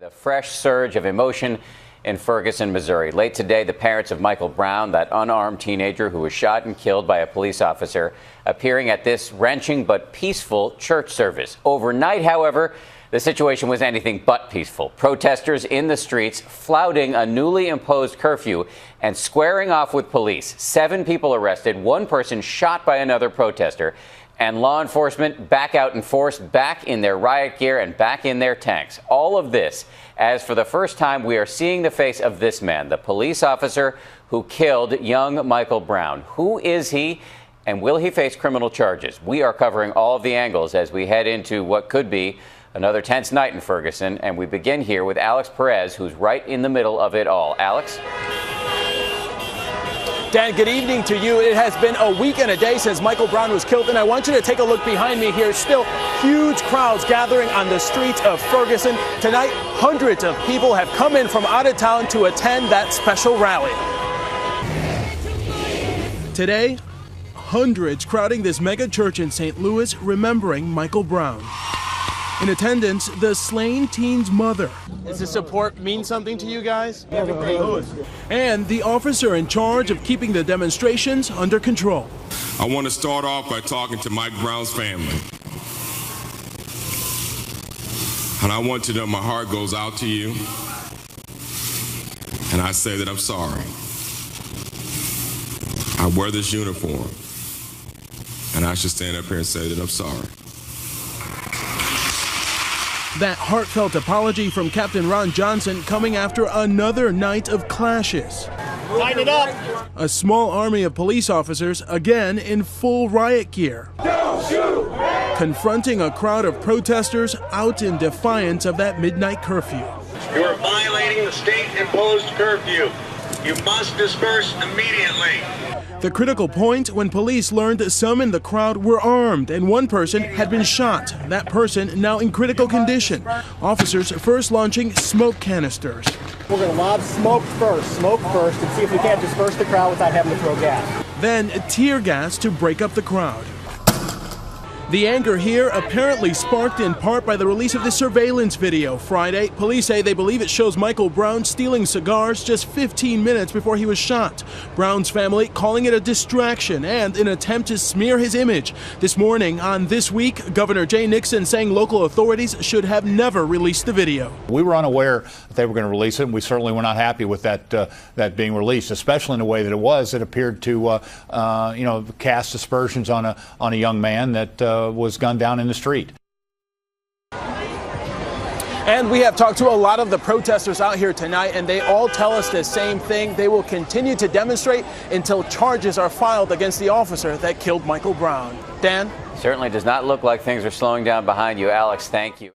The fresh surge of emotion in Ferguson, Missouri. Late today, the parents of Michael Brown, that unarmed teenager who was shot and killed by a police officer, appearing at this wrenching but peaceful church service. Overnight, however, the situation was anything but peaceful. Protesters in the streets flouting a newly imposed curfew and squaring off with police. 7 people arrested, 1 person shot by another protester, and law enforcement back out in force, back in their riot gear and back in their tanks. All of this as for the first time we are seeing the face of this man, the police officer who killed young Michael Brown. Who is he, and will he face criminal charges? We are covering all of the angles as we head into what could be another tense night in Ferguson, and we begin here with Alex Perez, who's right in the middle of it all. Alex? Dan, good evening to you. It has been a week and a day since Michael Brown was killed, and I want you to take a look behind me here. Still huge crowds gathering on the streets of Ferguson. Tonight, hundreds of people have come in from out of town to attend that special rally. Today, hundreds crowding this mega church in St. Louis, remembering Michael Brown. In attendance, the slain teen's mother. Does the support mean something to you guys? And the officer in charge of keeping the demonstrations under control. I want to start off by talking to Mike Brown's family. And I want you to know my heart goes out to you. And I say that I'm sorry. I wear this uniform. And I should stand up here and say that I'm sorry. That heartfelt apology from Captain Ron Johnson coming after another night of clashes. Line it up. A small army of police officers, again in full riot gear. Don't shoot. Confronting a crowd of protesters out in defiance of that midnight curfew. You are violating the state-imposed curfew. You must disperse immediately. The critical point when police learned some in the crowd were armed and 1 person had been shot. That person now in critical condition. Officers first launching smoke canisters. We're going to lob smoke first, and see if we can't disperse the crowd without having to throw gas. Then tear gas to break up the crowd. The anger here apparently sparked in part by the release of the surveillance video Friday. Police say they believe it shows Michael Brown stealing cigars just 15 minutes before he was shot. Brown's family calling it a distraction and an attempt to smear his image. This morning on This Week, Governor Jay Nixon saying local authorities should have never released the video. We were unaware that they were going to release it, and we certainly were not happy with that being released, especially in the way that it was. It appeared to cast aspersions on a young man that was gunned down in the street. And we have talked to a lot of the protesters out here tonight, and they all tell us the same thing. They will continue to demonstrate until charges are filed against the officer that killed Michael Brown. Dan? Certainly does not look like things are slowing down behind you. Alex, thank you.